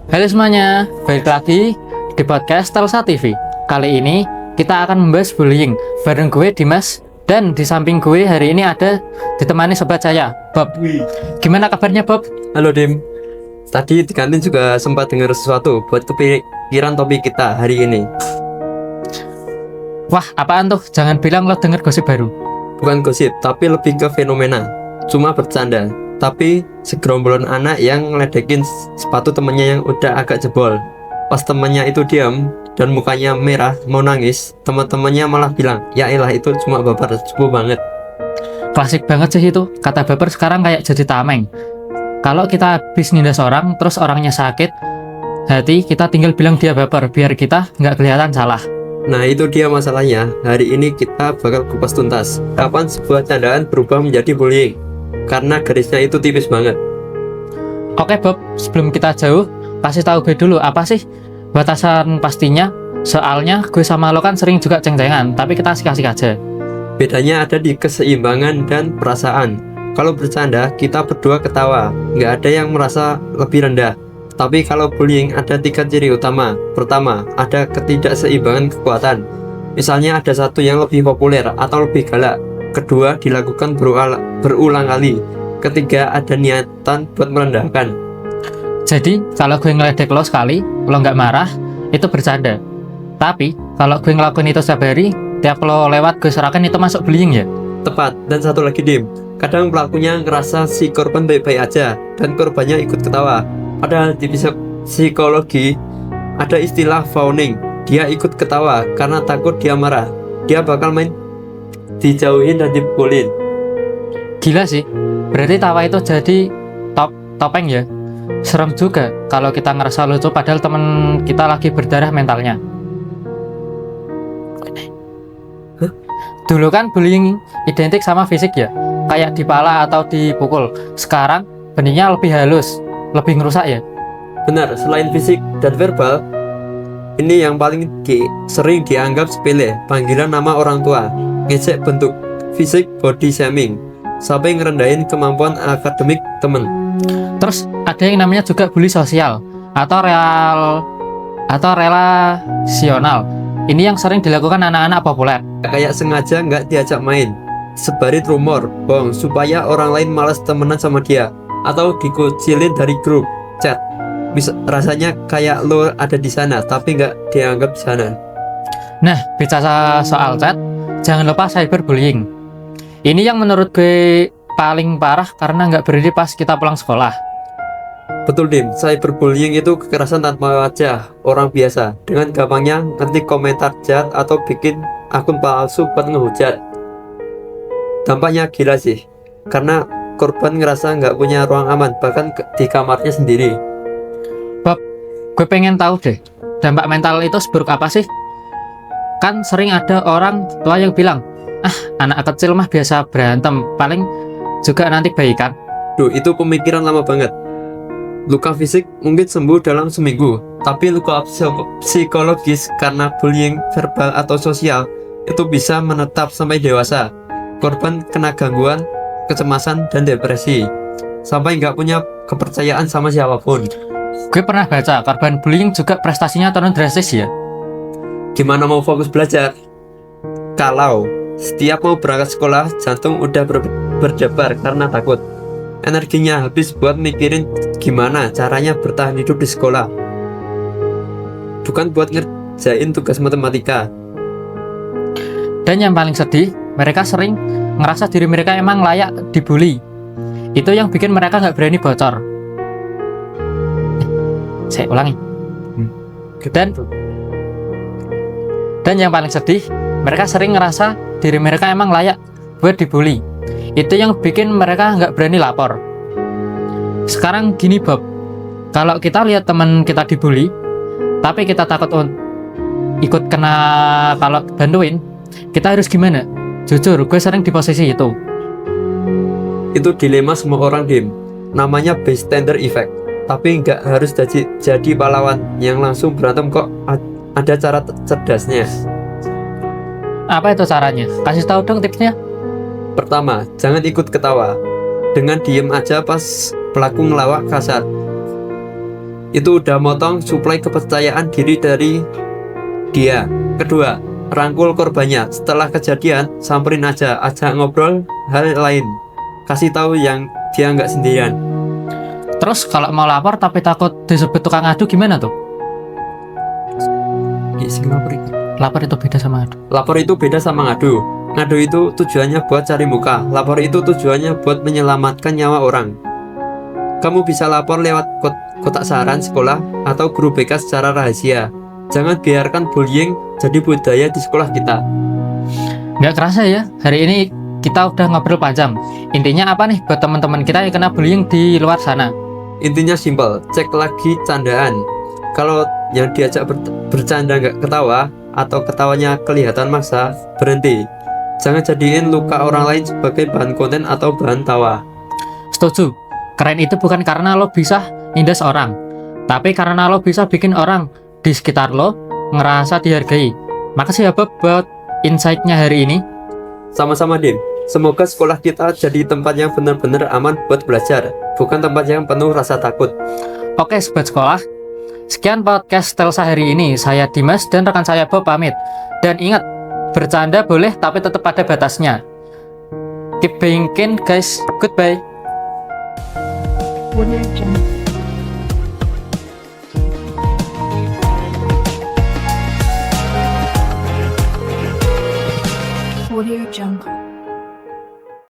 Halo semuanya, balik lagi di podcast Telsa TV. Kali ini kita akan membahas bullying bareng gue Dimas, dan di samping gue hari ini ada ditemani sobat saya, Bob. Gimana kabarnya, Bob? Halo Dim, tadi di kantin juga sempat dengar sesuatu buat kepikiran topik kita hari ini. Wah, apaan tuh? Jangan bilang lo denger gosip baru. Bukan gosip, tapi lebih ke fenomena. Cuma bercanda, tapi segerombolan anak yang ngeledekin sepatu temennya yang udah agak jebol. Pas temennya itu diam dan mukanya merah mau nangis, teman-temannya malah bilang, ya elah itu cuma baper, cukup banget. Klasik banget sih itu. Kata baper sekarang kayak jadi tameng. Kalau kita habis nindas orang, terus orangnya sakit hati, kita tinggal bilang dia baper, biar kita nggak kelihatan salah. Nah itu dia masalahnya. Hari ini kita bakal kupas tuntas kapan sebuah candaan berubah menjadi bullying, karena garisnya itu tipis banget. Oke Bob, sebelum kita jauh, kasih tahu gue dulu apa sih batasan pastinya. Soalnya gue sama lo kan sering juga ceng-cengan, tapi kita asik-asik aja. Bedanya ada di keseimbangan dan perasaan. Kalau bercanda, kita berdua ketawa, nggak ada yang merasa lebih rendah. Tapi kalau bullying ada 3 ciri utama. Pertama, ada ketidakseimbangan kekuatan. Misalnya ada satu yang lebih populer atau lebih galak. Kedua, dilakukan berulang kali. Ketiga, ada niatan buat merendahkan. Jadi, kalau gue ngeledek lo sekali, lo nggak marah, itu bercanda. Tapi, kalau gue ngelakuin itu setiap hari, tiap lo lewat gue serahkan, itu masuk bullying ya? Tepat. Dan satu lagi Dim, kadang pelakunya ngerasa si korban baik-baik aja dan korbannya ikut ketawa. Padahal di psikologi ada istilah fawning. Dia ikut ketawa karena takut dia marah. Dia bakal main dijauhin dan dipukulin. Gila sih, berarti tawa itu jadi topeng ya? Serem juga kalau kita ngerasa lucu padahal temen kita lagi berdarah mentalnya. Dulu kan bullying identik sama fisik ya, kayak dipala atau dipukul. Sekarang benihnya lebih halus, lebih ngerusak ya. Benar, selain fisik dan verbal, ini yang paling sering dianggap sepele, panggilan nama orang tua, ngecek bentuk fisik, body shaming, sampai ngerendahin kemampuan akademik temen. Terus ada yang namanya juga bully sosial atau relasional. Ini yang sering dilakukan anak-anak populer. Kayak sengaja nggak diajak main, sebarin rumor, bohong supaya orang lain malas temenan sama dia, atau dikucilin dari grup chat. Bisa rasanya kayak lo ada di sana tapi nggak dianggap di sana. Nah, bicara soal chat, jangan lupa cyberbullying. Ini yang menurut gue paling parah karena nggak berhenti pas kita pulang sekolah. Betul Dim, cyberbullying itu kekerasan tanpa wajah orang biasa dengan gampangnya ngetik komentar jahat atau bikin akun palsu buat ngehujat. Dampaknya gila sih, karena korban ngerasa nggak punya ruang aman bahkan di kamarnya sendiri. Bob, gue pengen tahu deh, dampak mental itu seburuk apa sih? Kan sering ada orang tua yang bilang, anak kecil mah biasa berantem, paling juga nanti baikan. Duh, itu pemikiran lama banget. Luka fisik mungkin sembuh dalam seminggu, tapi luka psikologis karena bullying verbal atau sosial itu bisa menetap sampai dewasa. Korban kena gangguan, kecemasan, dan depresi, sampai nggak punya kepercayaan sama siapapun. Gue pernah baca, korban bullying juga prestasinya turun drastis ya. Gimana mau fokus belajar? Kalau setiap mau berangkat sekolah, jantung udah berdebar karena takut. Energinya habis buat mikirin gimana caranya bertahan hidup di sekolah, bukan buat ngerjain tugas matematika. Dan yang paling sedih, mereka sering ngerasa diri mereka emang layak dibully. Itu yang bikin mereka nggak berani bocor. Saya ulangi. Dan yang paling sedih, mereka sering ngerasa diri mereka emang layak buat dibully. Itu yang bikin mereka nggak berani lapor. Sekarang gini Bob, kalau kita lihat teman kita dibully, tapi kita takut ikut kena kalau bantuin, kita harus gimana? Jujur, gue sering di posisi itu. Itu dilema semua orang Dim, namanya bystander effect. Tapi nggak harus jadi pahlawan yang langsung berantem kok, ada cara cerdasnya. Apa itu caranya? Kasih tahu dong tipsnya. Pertama, jangan ikut ketawa. Dengan diem aja pas pelaku ngelawak kasar. Itu udah motong suplai kepercayaan diri dari dia. Kedua, rangkul korbannya. Setelah kejadian, samperin aja, ajak ngobrol hal lain. Kasih tahu yang dia nggak sendirian. Terus kalau mau lapor tapi takut disebut tukang adu gimana tuh? Lapor itu beda sama adu. Lapor itu beda sama ngadu. Ngadu itu tujuannya buat cari muka. Lapor itu tujuannya buat menyelamatkan nyawa orang. Kamu bisa lapor lewat kotak saran sekolah atau guru BK secara rahasia. Jangan biarkan bullying jadi budaya di sekolah kita. Nggak kerasa ya, hari ini kita udah ngobrol panjang. Intinya apa nih buat teman-teman kita yang kena bullying di luar sana? Intinya simpel, cek lagi candaan. Kalau yang diajak bercanda nggak ketawa atau ketawanya kelihatan maksa, berhenti. Jangan jadiin luka orang lain sebagai bahan konten atau bahan tawa. Setuju. Keren itu bukan karena lo bisa nindas orang, tapi karena lo bisa bikin orang di sekitar lo ngerasa dihargai. Makasih ya Bob buat insight-nya hari ini. Sama-sama Dim. Semoga sekolah kita jadi tempat yang benar-benar aman buat belajar, bukan tempat yang penuh rasa takut. Oke sobat sekolah, sekian podcast Telsa hari ini. Saya Dimas dan rekan saya Bob pamit. Dan ingat, bercanda boleh tapi tetap ada batasnya. Keep being kind guys. Goodbye. Audio Jungle. Audio Jungle.